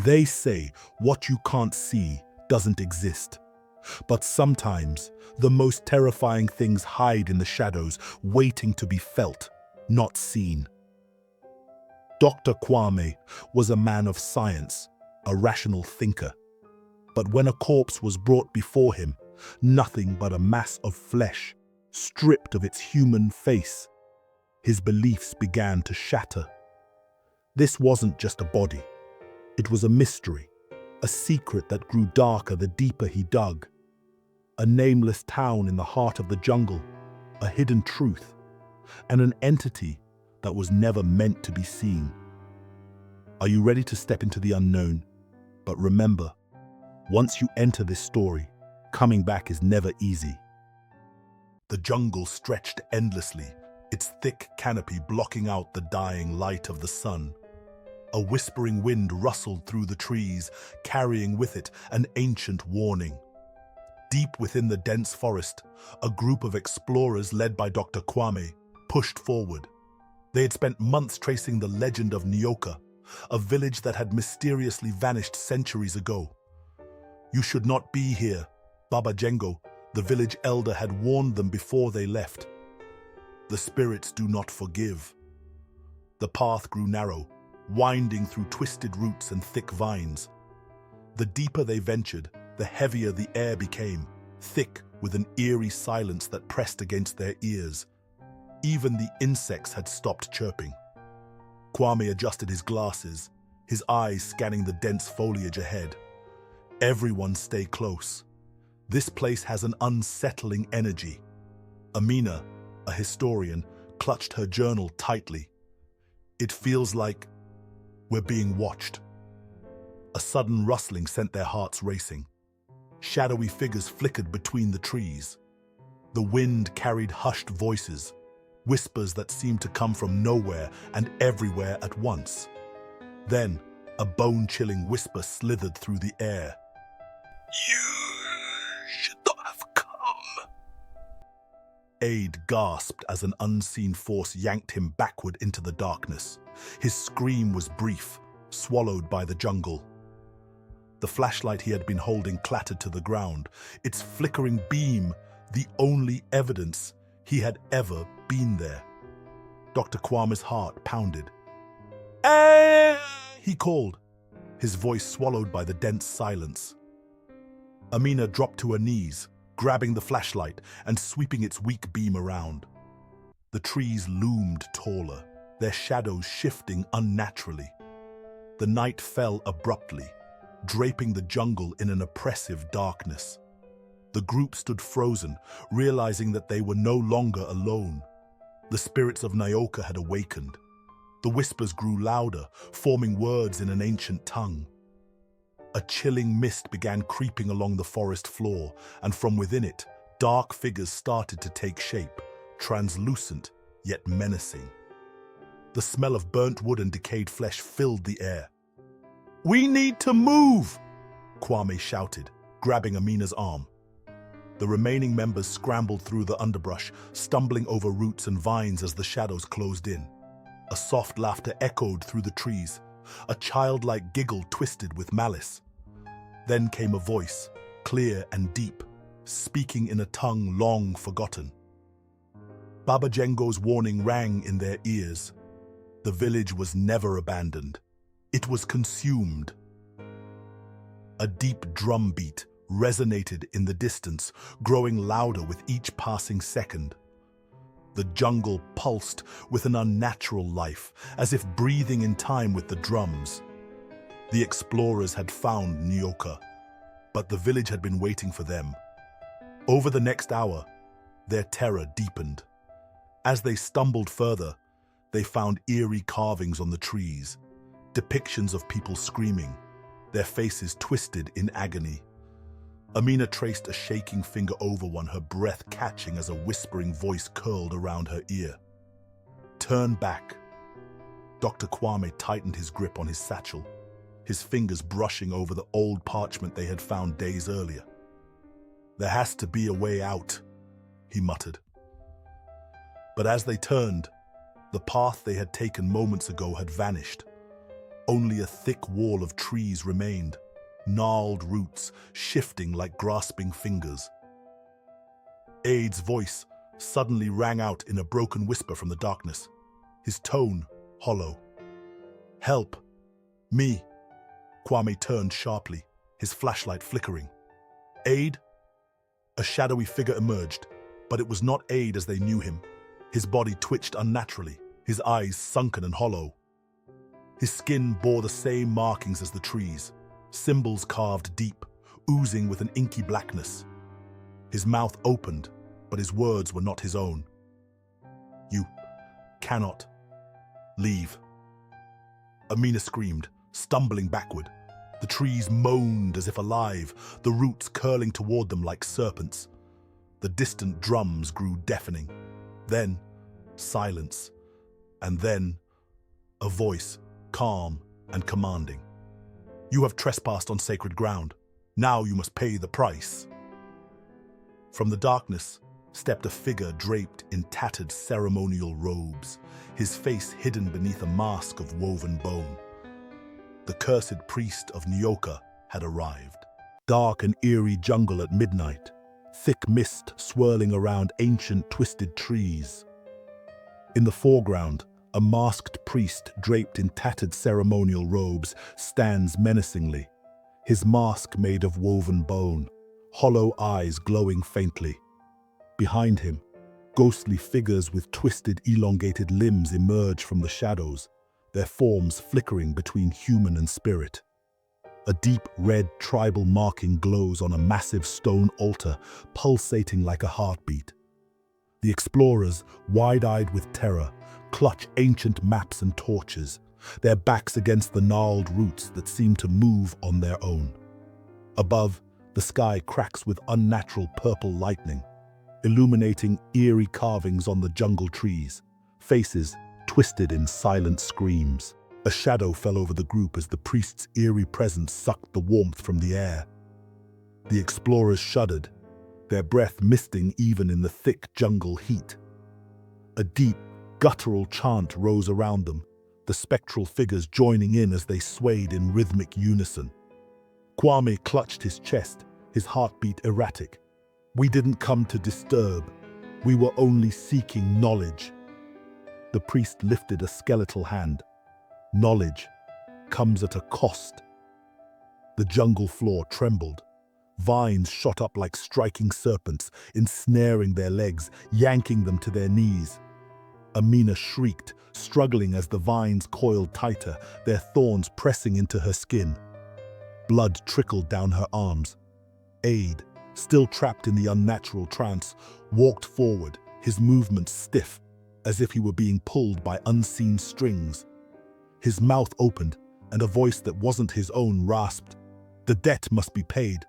They say what you can't see doesn't exist. But sometimes the most terrifying things hide in the shadows, waiting to be felt, not seen. Dr. Kwame was a man of science, a rational thinker. But when a corpse was brought before him, nothing but a mass of flesh, stripped of its human face, his beliefs began to shatter. This wasn't just a body. It was a mystery, a secret that grew darker the deeper he dug. A nameless town in the heart of the jungle, a hidden truth, and an entity that was never meant to be seen. Are you ready to step into the unknown? But remember, once you enter this story, coming back is never easy. The jungle stretched endlessly, its thick canopy blocking out the dying light of the sun. A whispering wind rustled through the trees, carrying with it an ancient warning. Deep within the dense forest, a group of explorers led by Dr. Kwame pushed forward. They had spent months tracing the legend of Nyoka, a village that had mysteriously vanished centuries ago. "You should not be here," Baba Jengo, the village elder, had warned them before they left. "The spirits do not forgive." The path grew narrow, winding through twisted roots and thick vines. The deeper they ventured, the heavier the air became, thick with an eerie silence that pressed against their ears. Even the insects had stopped chirping. Kwame adjusted his glasses, his eyes scanning the dense foliage ahead. "Everyone stay close. This place has an unsettling energy." Amina, a historian, clutched her journal tightly. "It feels like we're being watched." A sudden rustling sent their hearts racing. Shadowy figures flickered between the trees. The wind carried hushed voices, whispers that seemed to come from nowhere and everywhere at once. Then, a bone-chilling whisper slithered through the air. "You should not have come." Aid gasped as an unseen force yanked him backward into the darkness. His scream was brief, swallowed by the jungle. The flashlight he had been holding clattered to the ground, its flickering beam the only evidence he had ever been there. Dr. Kwame's heart pounded. "Eh!" he called, his voice swallowed by the dense silence. Amina dropped to her knees, grabbing the flashlight and sweeping its weak beam around. The trees loomed taller, their shadows shifting unnaturally. The night fell abruptly, draping the jungle in an oppressive darkness. The group stood frozen, realizing that they were no longer alone. The spirits of Nyoka had awakened. The whispers grew louder, forming words in an ancient tongue. A chilling mist began creeping along the forest floor, and from within it, dark figures started to take shape, translucent yet menacing. The smell of burnt wood and decayed flesh filled the air. "We need to move!" Kwame shouted, grabbing Amina's arm. The remaining members scrambled through the underbrush, stumbling over roots and vines as the shadows closed in. A soft laughter echoed through the trees, a childlike giggle twisted with malice. Then came a voice, clear and deep, speaking in a tongue long forgotten. Baba Jengo's warning rang in their ears. The village was never abandoned. It was consumed. A deep drum beat resonated in the distance, growing louder with each passing second. The jungle pulsed with an unnatural life, as if breathing in time with the drums. The explorers had found Nyoka, but the village had been waiting for them. Over the next hour, their terror deepened. As they stumbled further, they found eerie carvings on the trees, depictions of people screaming, their faces twisted in agony. Amina traced a shaking finger over one, her breath catching as a whispering voice curled around her ear. "Turn back." Dr. Kwame tightened his grip on his satchel, his fingers brushing over the old parchment they had found days earlier. "There has to be a way out," he muttered. But as they turned, the path they had taken moments ago had vanished. Only a thick wall of trees remained, gnarled roots shifting like grasping fingers. Aid's voice suddenly rang out in a broken whisper from the darkness, his tone hollow. "Help! Me!" Kwame turned sharply, his flashlight flickering. "Aid?" A shadowy figure emerged, but it was not Aid as they knew him. His body twitched unnaturally, his eyes sunken and hollow. His skin bore the same markings as the trees, symbols carved deep, oozing with an inky blackness. His mouth opened, but his words were not his own. "You cannot leave." Amina screamed, stumbling backward. The trees moaned as if alive, the roots curling toward them like serpents. The distant drums grew deafening. Then, silence. And then, a voice, calm and commanding. "You have trespassed on sacred ground. Now you must pay the price." From the darkness stepped a figure draped in tattered ceremonial robes, his face hidden beneath a mask of woven bone. The cursed priest of Nyoka had arrived. Dark and eerie jungle at midnight, thick mist swirling around ancient twisted trees. In the foreground, a masked priest draped in tattered ceremonial robes stands menacingly, his mask made of woven bone, hollow eyes glowing faintly. Behind him, ghostly figures with twisted, elongated limbs emerge from the shadows, their forms flickering between human and spirit. A deep red tribal marking glows on a massive stone altar, pulsating like a heartbeat. The explorers, wide-eyed with terror, clutch ancient maps and torches, their backs against the gnarled roots that seem to move on their own. Above, the sky cracks with unnatural purple lightning, illuminating eerie carvings on the jungle trees, faces twisted in silent screams. A shadow fell over the group as the priest's eerie presence sucked the warmth from the air. The explorers shuddered, their breath misting even in the thick jungle heat. A deep, guttural chant rose around them, the spectral figures joining in as they swayed in rhythmic unison. Kwame clutched his chest, his heartbeat erratic. "We didn't come to disturb. We were only seeking knowledge." The priest lifted a skeletal hand. "Knowledge comes at a cost." The jungle floor trembled. Vines shot up like striking serpents, ensnaring their legs, yanking them to their knees. Amina shrieked, struggling as the vines coiled tighter, their thorns pressing into her skin. Blood trickled down her arms. Aid, still trapped in the unnatural trance, walked forward, his movements stiff, as if he were being pulled by unseen strings. His mouth opened, and a voice that wasn't his own rasped, "The debt must be paid."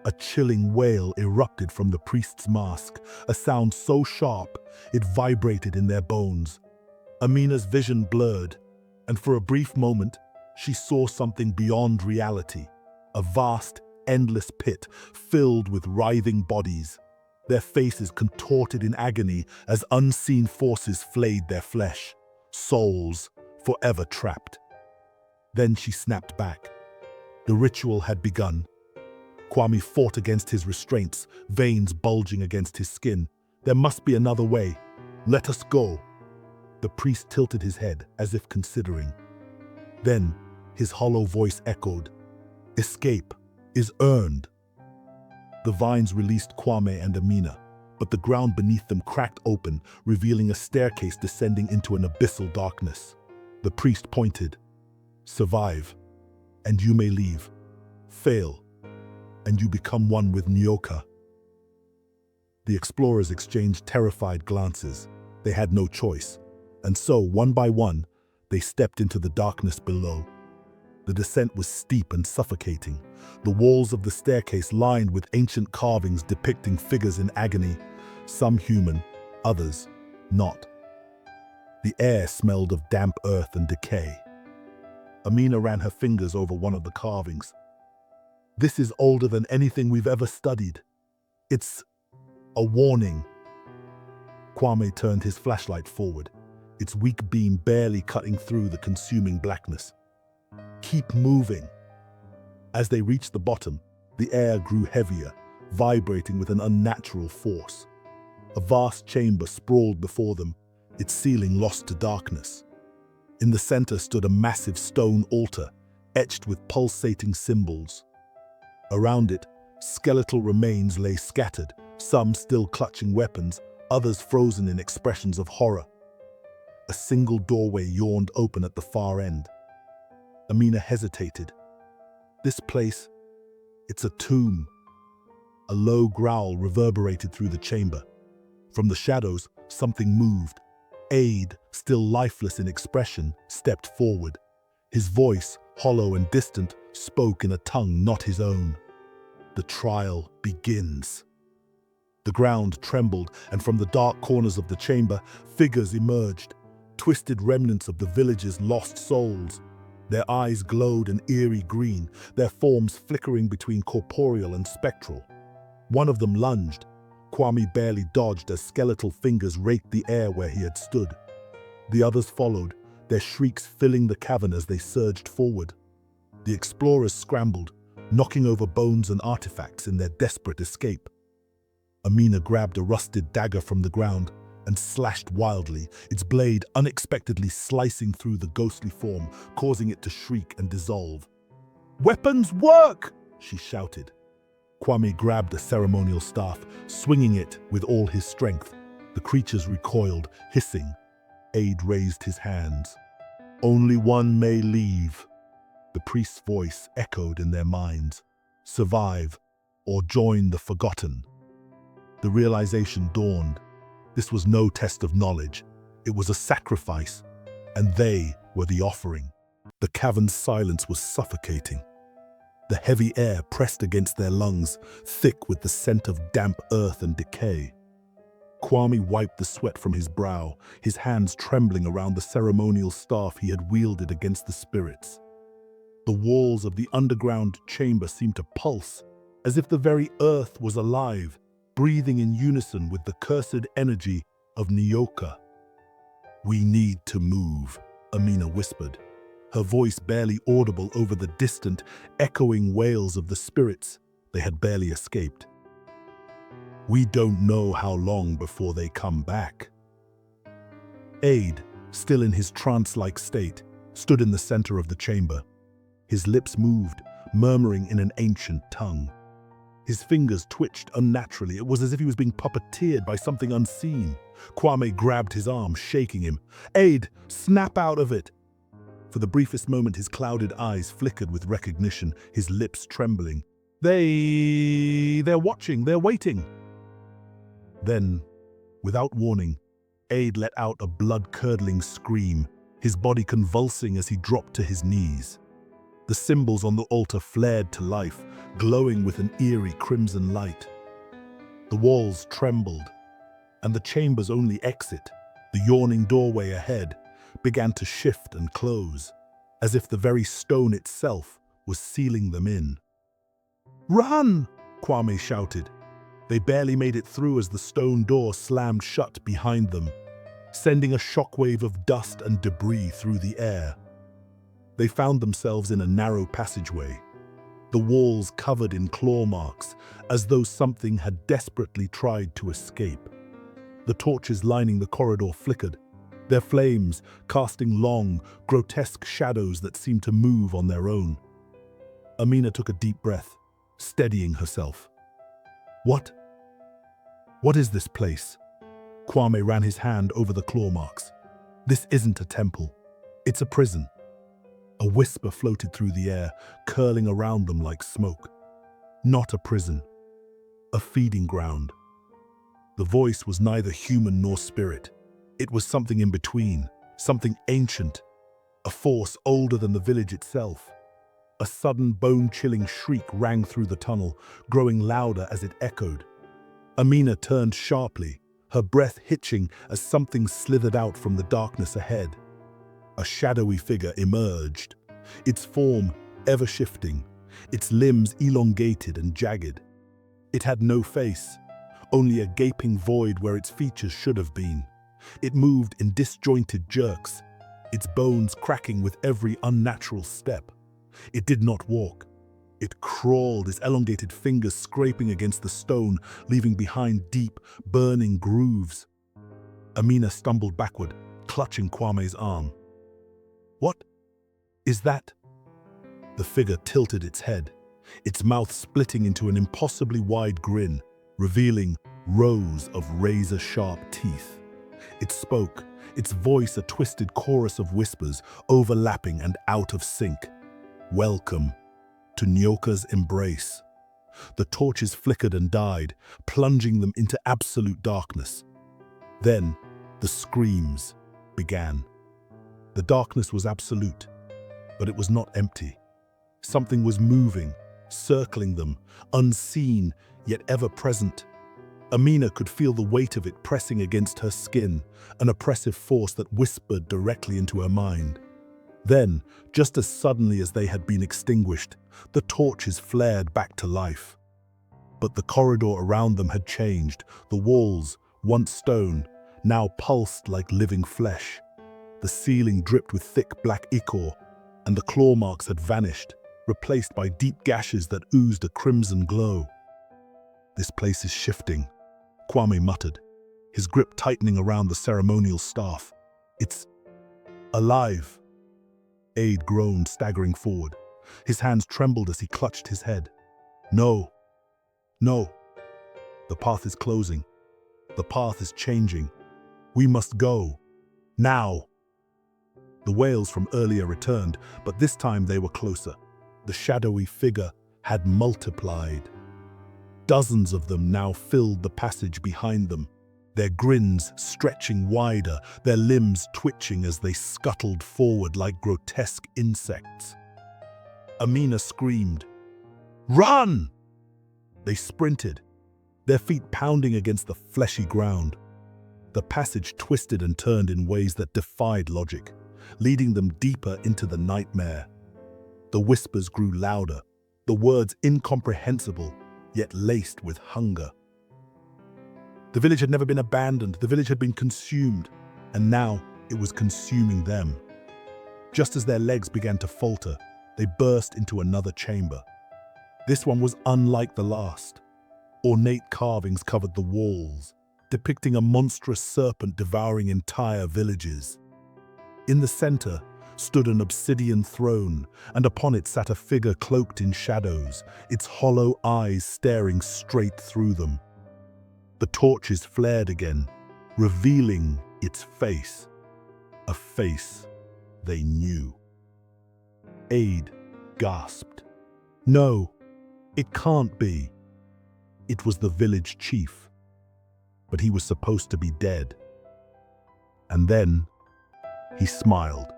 A chilling wail erupted from the priest's mask, a sound so sharp it vibrated in their bones. Amina's vision blurred, and for a brief moment, she saw something beyond reality, a vast, endless pit filled with writhing bodies, their faces contorted in agony as unseen forces flayed their flesh, souls forever trapped. Then she snapped back. The ritual had begun. Kwame fought against his restraints, veins bulging against his skin. "There must be another way. Let us go." The priest tilted his head, as if considering. Then, his hollow voice echoed, "Escape is earned." The vines released Kwame and Amina, but the ground beneath them cracked open, revealing a staircase descending into an abyssal darkness. The priest pointed, "Survive, and you may leave. Fail, and you become one with Nyoka." The explorers exchanged terrified glances. They had no choice, and so, one by one, they stepped into the darkness below. The descent was steep and suffocating, the walls of the staircase lined with ancient carvings depicting figures in agony, some human, others not. The air smelled of damp earth and decay. Amina ran her fingers over one of the carvings. "This is older than anything we've ever studied. It's a warning." Kwame turned his flashlight forward, its weak beam barely cutting through the consuming blackness. Keep moving. As they reached the bottom, the air grew heavier, vibrating with an unnatural force. A vast chamber sprawled before them, its ceiling lost to darkness. In the center stood a massive stone altar, etched with pulsating symbols. Around it, skeletal remains lay scattered, some still clutching weapons, others frozen in expressions of horror. A single doorway yawned open at the far end. Amina hesitated. This place, it's a tomb. A low growl reverberated through the chamber. From the shadows, something moved. Aid, still lifeless in expression, stepped forward. His voice, hollow and distant, spoke in a tongue not his own. The trial begins. The ground trembled, and from the dark corners of the chamber, figures emerged, twisted remnants of the village's lost souls. Their eyes glowed an eerie green, their forms flickering between corporeal and spectral. One of them lunged. Kwame barely dodged as skeletal fingers raked the air where he had stood. The others followed, their shrieks filling the cavern as they surged forward. The explorers scrambled, knocking over bones and artifacts in their desperate escape. Amina grabbed a rusted dagger from the ground and slashed wildly, its blade unexpectedly slicing through the ghostly form, causing it to shriek and dissolve. "Weapons work!" she shouted. Kwame grabbed a ceremonial staff, swinging it with all his strength. The creatures recoiled, hissing. Aid raised his hands. "Only one may leave." The priest's voice echoed in their minds. "Survive, or join the forgotten." The realization dawned. This was no test of knowledge. It was a sacrifice, and they were the offering. The cavern's silence was suffocating. The heavy air pressed against their lungs, thick with the scent of damp earth and decay. Kwame wiped the sweat from his brow, his hands trembling around the ceremonial staff he had wielded against the spirits. The walls of the underground chamber seemed to pulse, as if the very earth was alive, breathing in unison with the cursed energy of Nyoka. "We need to move," Amina whispered, her voice barely audible over the distant, echoing wails of the spirits they had barely escaped. "We don't know how long before they come back." Aid, still in his trance-like state, stood in the center of the chamber. His lips moved, murmuring in an ancient tongue. His fingers twitched unnaturally. It was as if he was being puppeteered by something unseen. Kwame grabbed his arm, shaking him. "Aid, snap out of it!" For the briefest moment, his clouded eyes flickered with recognition, his lips trembling. They're watching, they're waiting." Then, without warning, Aid let out a blood-curdling scream, his body convulsing as he dropped to his knees. The symbols on the altar flared to life, glowing with an eerie crimson light. The walls trembled, and the chamber's only exit, the yawning doorway ahead, began to shift and close, as if the very stone itself was sealing them in. "Run!" Kwame shouted. They barely made it through as the stone door slammed shut behind them, sending a shockwave of dust and debris through the air. They found themselves in a narrow passageway, the walls covered in claw marks, as though something had desperately tried to escape. The torches lining the corridor flickered, their flames casting long, grotesque shadows that seemed to move on their own. Amina took a deep breath, steadying herself. What is this place?" Kwame ran his hand over the claw marks. "This isn't a temple. It's a prison." A whisper floated through the air, curling around them like smoke. "Not a prison. A feeding ground." The voice was neither human nor spirit. It was something in between, something ancient, a force older than the village itself. A sudden bone-chilling shriek rang through the tunnel, growing louder as it echoed. Amina turned sharply, her breath hitching as something slithered out from the darkness ahead. A shadowy figure emerged, its form ever-shifting, its limbs elongated and jagged. It had no face, only a gaping void where its features should have been. It moved in disjointed jerks, its bones cracking with every unnatural step. It did not walk. It crawled, its elongated fingers scraping against the stone, leaving behind deep, burning grooves. Amina stumbled backward, clutching Kwame's arm. "What is that?" The figure tilted its head, its mouth splitting into an impossibly wide grin, revealing rows of razor-sharp teeth. It spoke, its voice a twisted chorus of whispers, overlapping and out of sync. "Welcome to Nyoka's embrace." The torches flickered and died, plunging them into absolute darkness. Then the screams began. The darkness was absolute, but it was not empty. Something was moving, circling them, unseen yet ever present. Amina could feel the weight of it pressing against her skin, an oppressive force that whispered directly into her mind. Then, just as suddenly as they had been extinguished, the torches flared back to life. But the corridor around them had changed. The walls, once stone, now pulsed like living flesh. The ceiling dripped with thick black ichor, and the claw marks had vanished, replaced by deep gashes that oozed a crimson glow. "This place is shifting," Kwame muttered, his grip tightening around the ceremonial staff. "It's alive." Aide groaned, staggering forward. His hands trembled as he clutched his head. "No, no. The path is closing. The path is changing. We must go. Now." The wails from earlier returned, but this time they were closer. The shadowy figure had multiplied. Dozens of them now filled the passage behind them, their grins stretching wider, their limbs twitching as they scuttled forward like grotesque insects. Amina screamed, "Run!" They sprinted, their feet pounding against the fleshy ground. The passage twisted and turned in ways that defied logic, leading them deeper into the nightmare. The whispers grew louder, the words incomprehensible, yet laced with hunger. The village had never been abandoned, the village had been consumed, and now it was consuming them. Just as their legs began to falter, they burst into another chamber. This one was unlike the last. Ornate carvings covered the walls, depicting a monstrous serpent devouring entire villages. In the center stood an obsidian throne, and upon it sat a figure cloaked in shadows, its hollow eyes staring straight through them. The torches flared again, revealing its face, a face they knew. Aide gasped. "No, it can't be." It was the village chief, but he was supposed to be dead. And then he smiled.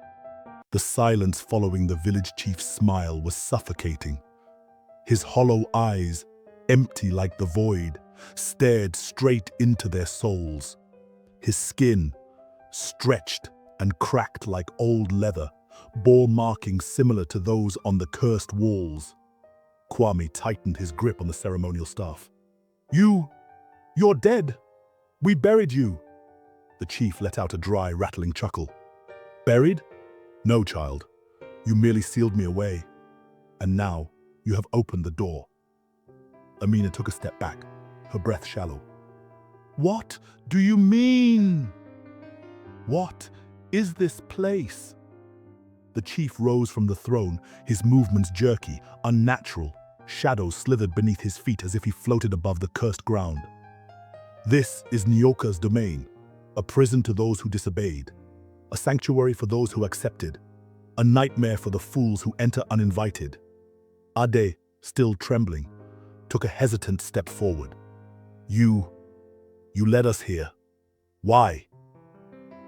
The silence following the village chief's smile was suffocating. His hollow eyes, empty like the void, stared straight into their souls. His skin, stretched and cracked like old leather, bore markings similar to those on the cursed walls. Kwame tightened his grip on the ceremonial staff. You're dead. We buried you." The chief let out a dry, rattling chuckle. "Buried? No, child. You merely sealed me away. And now you have opened the door." Amina took a step back, her breath shallow. "What do you mean? What is this place?" The chief rose from the throne, his movements jerky, unnatural. Shadows slithered beneath his feet as if he floated above the cursed ground. "This is Nyoka's domain, a prison to those who disobeyed, a sanctuary for those who accepted, a nightmare for the fools who enter uninvited." Ade, still trembling, took a hesitant step forward. You led us here. Why?"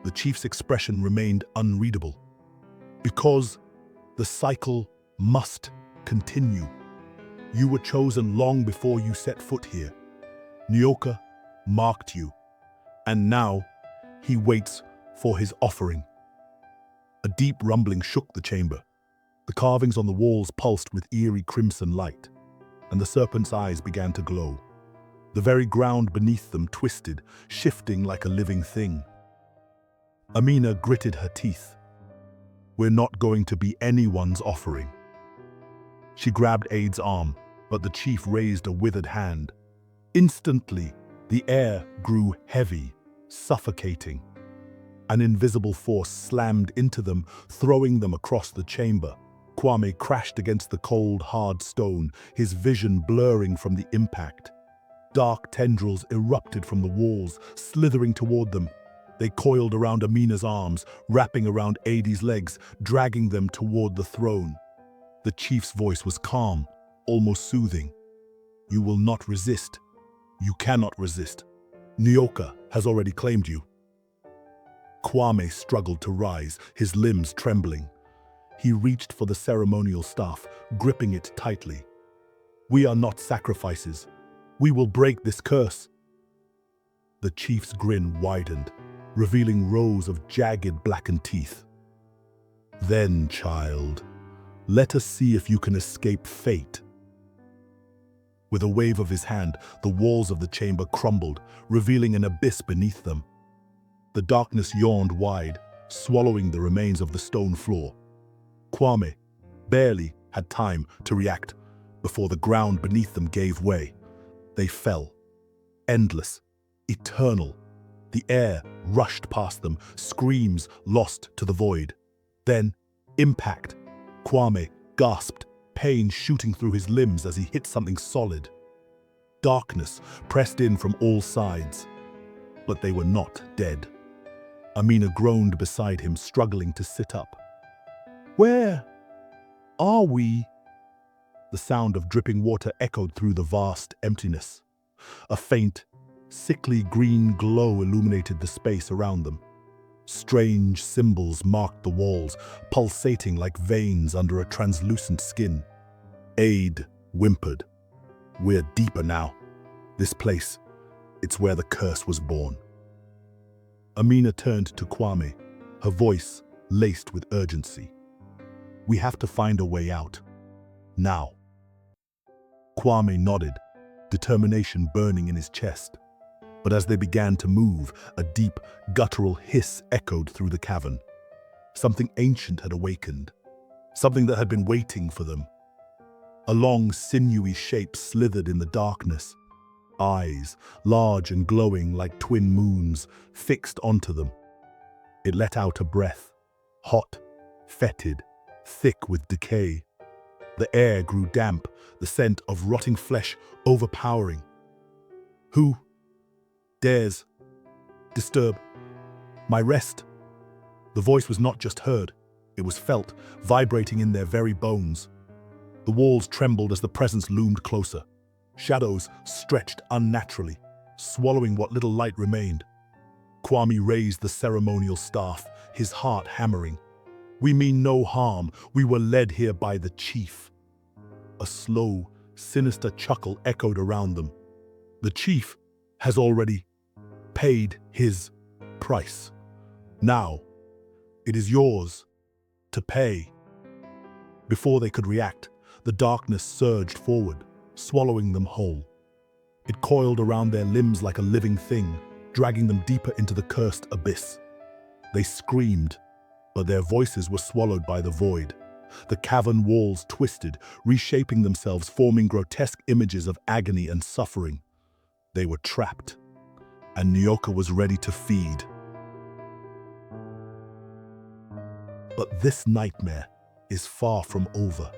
The chief's expression remained unreadable. "Because the cycle must continue. You were chosen long before you set foot here. Nyoka marked you, and now he waits for his offering." A deep rumbling shook the chamber. The carvings on the walls pulsed with eerie crimson light, and the serpent's eyes began to glow. The very ground beneath them twisted, shifting like a living thing. Amina gritted her teeth. "We're not going to be anyone's offering. She grabbed Aid's arm, but the chief raised a withered hand. Instantly, the air grew heavy, suffocating. An invisible force slammed into them, throwing them across the chamber. Kwame crashed against the cold, hard stone, his vision blurring from the impact. Dark tendrils erupted from the walls, slithering toward them. They coiled around Amina's arms, wrapping around Adi's legs, dragging them toward the throne. The chief's voice was calm, almost soothing. "You will not resist. You cannot resist. Nyoka has already claimed you." Kwame struggled to rise, his limbs trembling. He reached for the ceremonial staff, gripping it tightly. "We are not sacrifices. We will break this curse." The chief's grin widened, revealing rows of jagged blackened teeth. "Then, child, let us see if you can escape fate." With a wave of his hand, the walls of the chamber crumbled, revealing an abyss beneath them. The darkness yawned wide, swallowing the remains of the stone floor. Kwame barely had time to react before the ground beneath them gave way. They fell, endless, eternal. The air rushed past them, screams lost to the void. Then, impact. Kwame gasped, pain shooting through his limbs as he hit something solid. Darkness pressed in from all sides, but they were not dead. Amina groaned beside him, struggling to sit up. "Where are we?" The sound of dripping water echoed through the vast emptiness. A faint, sickly green glow illuminated the space around them. Strange symbols marked the walls, pulsating like veins under a translucent skin. Aid whimpered. "We're deeper now. This place, it's where the curse was born." Amina turned to Kwame, her voice laced with urgency. "We have to find a way out. Now." Kwame nodded, determination burning in his chest. But as they began to move, a deep, guttural hiss echoed through the cavern. Something ancient had awakened, something that had been waiting for them. A long, sinewy shape slithered in the darkness. Eyes, large and glowing like twin moons, fixed onto them. It let out a breath, hot, fetid, thick with decay. The air grew damp, the scent of rotting flesh overpowering. "Who dares disturb my rest?" The voice was not just heard, it was felt, vibrating in their very bones. The walls trembled as the presence loomed closer. Shadows stretched unnaturally, swallowing what little light remained. Kwame raised the ceremonial staff, his heart hammering. "We mean no harm. We were led here by the chief." A slow, sinister chuckle echoed around them. "The chief has already paid his price. Now, it is yours to pay." Before they could react, the darkness surged forward, swallowing them whole. It coiled around their limbs like a living thing, dragging them deeper into the cursed abyss. They screamed, but their voices were swallowed by the void. The cavern walls twisted, reshaping themselves, forming grotesque images of agony and suffering. They were trapped, and Nyoka was ready to feed. But this nightmare is far from over.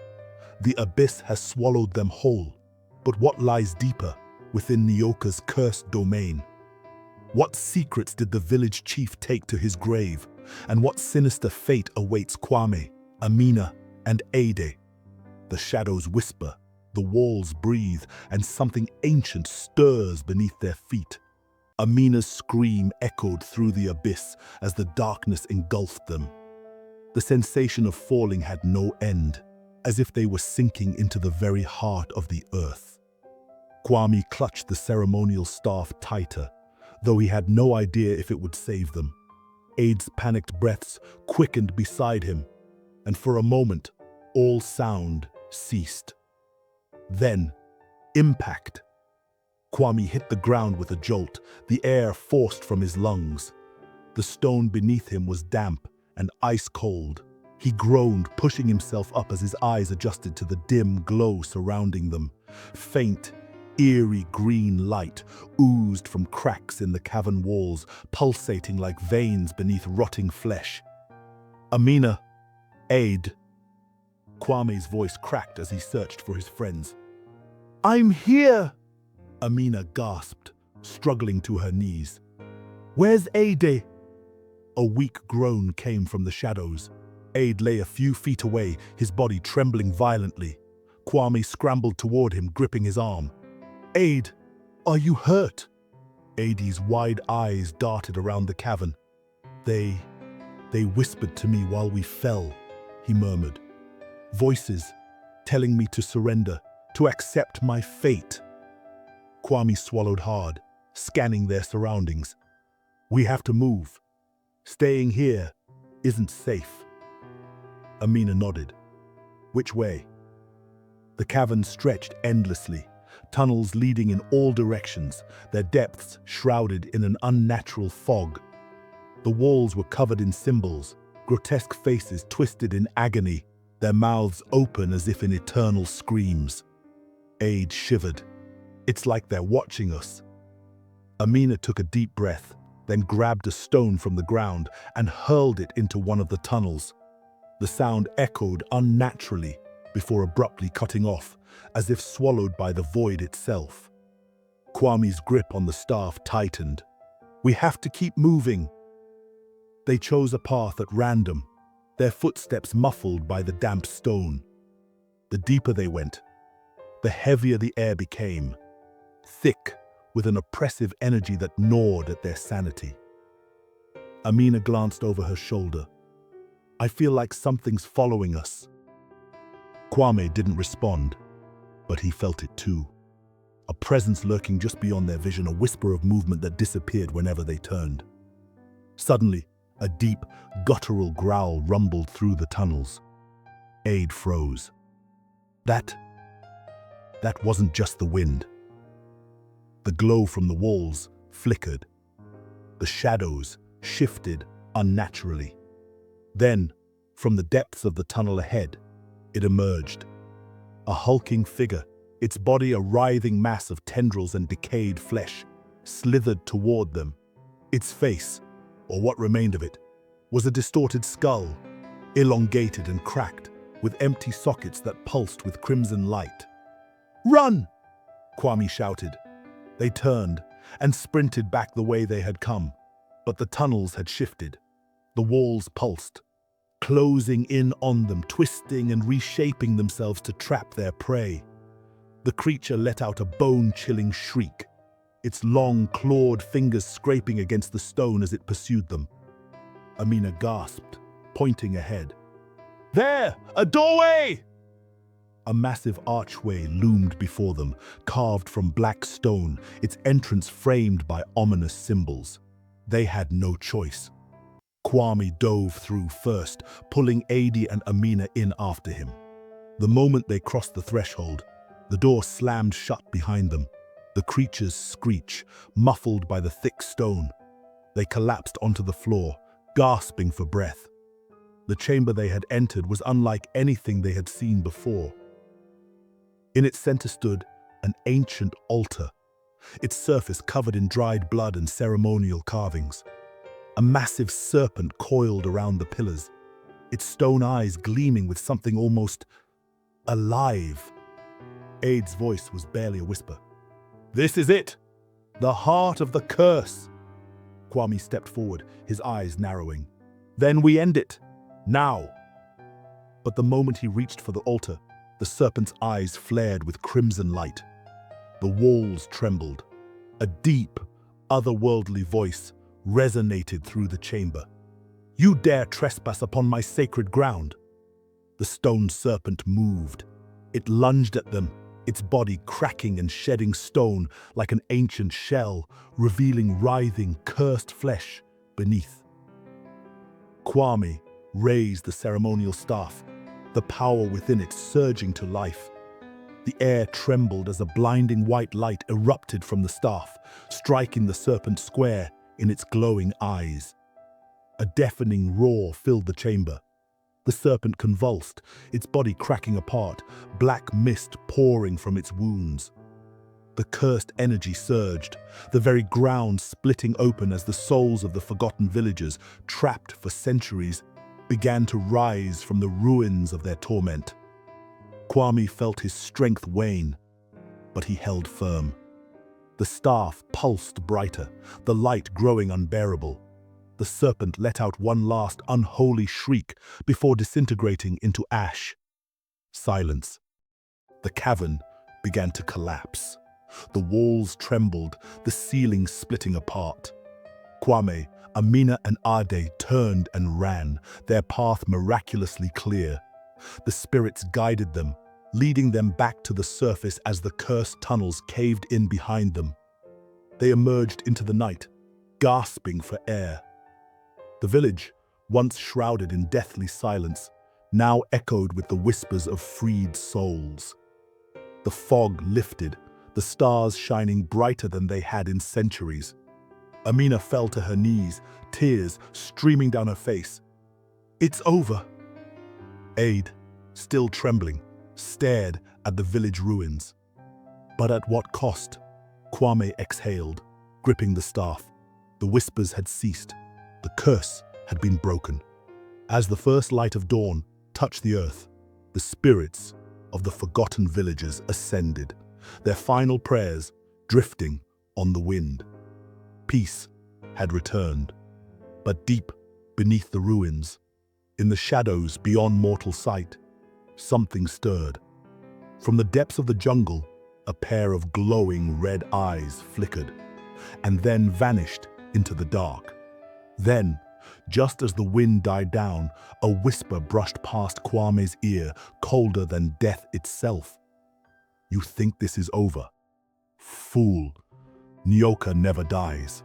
The abyss has swallowed them whole. But what lies deeper within Nyoka's cursed domain? What secrets did the village chief take to his grave? And what sinister fate awaits Kwame, Amina, and Ade? The shadows whisper, the walls breathe, and something ancient stirs beneath their feet. Amina's scream echoed through the abyss as the darkness engulfed them. The sensation of falling had no end, as if they were sinking into the very heart of the earth. Kwame clutched the ceremonial staff tighter, though he had no idea if it would save them. Aid's panicked breaths quickened beside him, and for a moment, all sound ceased. Then, impact. Kwame hit the ground with a jolt, the air forced from his lungs. The stone beneath him was damp and ice cold. He groaned, pushing himself up as his eyes adjusted to the dim glow surrounding them. Faint, eerie green light oozed from cracks in the cavern walls, pulsating like veins beneath rotting flesh. "Amina, aid." Kwame's voice cracked as he searched for his friends. "I'm here!" Amina gasped, struggling to her knees. "Where's Ade?" A weak groan came from the shadows. Ade lay a few feet away, his body trembling violently. Kwame scrambled toward him, gripping his arm. "Ade, are you hurt?" Ade's wide eyes darted around the cavern. They whispered to me while we fell," he murmured. "Voices telling me to surrender, to accept my fate." Kwame swallowed hard, scanning their surroundings. "We have to move. Staying here isn't safe." Amina nodded. "Which way?" The cavern stretched endlessly, tunnels leading in all directions, their depths shrouded in an unnatural fog. The walls were covered in symbols, grotesque faces twisted in agony, their mouths open as if in eternal screams. Ade shivered. "It's like they're watching us." Amina took a deep breath, then grabbed a stone from the ground and hurled it into one of the tunnels. The sound echoed unnaturally before abruptly cutting off, as if swallowed by the void itself. Kwame's grip on the staff tightened. "We have to keep moving." They chose a path at random, their footsteps muffled by the damp stone. The deeper they went, the heavier the air became, thick with an oppressive energy that gnawed at their sanity. Amina glanced over her shoulder. "I feel like something's following us." Kwame didn't respond, but he felt it too. A presence lurking just beyond their vision, a whisper of movement that disappeared whenever they turned. Suddenly, a deep, guttural growl rumbled through the tunnels. Ade froze. That wasn't just the wind. The glow from the walls flickered. The shadows shifted unnaturally. Then, from the depths of the tunnel ahead, it emerged. A hulking figure, its body a writhing mass of tendrils and decayed flesh, slithered toward them. Its face, or what remained of it, was a distorted skull, elongated and cracked, with empty sockets that pulsed with crimson light. "Run!" Kwame shouted. They turned and sprinted back the way they had come, but the tunnels had shifted. The walls pulsed, closing in on them, twisting and reshaping themselves to trap their prey. The creature let out a bone-chilling shriek, its long, clawed fingers scraping against the stone as it pursued them. Amina gasped, pointing ahead. "There! A doorway!" A massive archway loomed before them, carved from black stone, its entrance framed by ominous symbols. They had no choice. Kwame dove through first, pulling Adi and Amina in after him. The moment they crossed the threshold, the door slammed shut behind them. The creature's screech, muffled by the thick stone. They collapsed onto the floor, gasping for breath. The chamber they had entered was unlike anything they had seen before. In its center stood an ancient altar, its surface covered in dried blood and ceremonial carvings. A massive serpent coiled around the pillars, its stone eyes gleaming with something almost alive. Ade's voice was barely a whisper. "This is it! The heart of the curse!" Kwame stepped forward, his eyes narrowing. "Then we end it. Now!" But the moment he reached for the altar, the serpent's eyes flared with crimson light. The walls trembled. A deep, otherworldly voice resonated through the chamber. "You dare trespass upon my sacred ground!" The stone serpent moved. It lunged at them, its body cracking and shedding stone like an ancient shell, revealing writhing, cursed flesh beneath. Kwame raised the ceremonial staff, the power within it surging to life. The air trembled as a blinding white light erupted from the staff, striking the serpent square in its glowing eyes. A deafening roar filled the chamber. The serpent convulsed, its body cracking apart, black mist pouring from its wounds. The cursed energy surged, the very ground splitting open as the souls of the forgotten villagers, trapped for centuries, began to rise from the ruins of their torment. Kwame felt his strength wane, but he held firm. The staff pulsed brighter, the light growing unbearable. The serpent let out one last unholy shriek before disintegrating into ash. Silence. The cavern began to collapse. The walls trembled, the ceiling splitting apart. Kwame, Amina and Ade turned and ran, their path miraculously clear. The spirits guided them, leading them back to the surface as the cursed tunnels caved in behind them. They emerged into the night, gasping for air. The village, once shrouded in deathly silence, now echoed with the whispers of freed souls. The fog lifted, the stars shining brighter than they had in centuries. Amina fell to her knees, tears streaming down her face. "It's over." Ade, still trembling, stared at the village ruins. But at what cost? Kwame exhaled, gripping the staff. The whispers had ceased. The curse had been broken. As the first light of dawn touched the earth, the spirits of the forgotten villagers ascended, their final prayers drifting on the wind. Peace had returned, but deep beneath the ruins, in the shadows beyond mortal sight, something stirred. From the depths of the jungle, a pair of glowing red eyes flickered, and then vanished into the dark. Then, just as the wind died down, a whisper brushed past Kwame's ear, colder than death itself. "You think this is over? Fool, Nyoka never dies."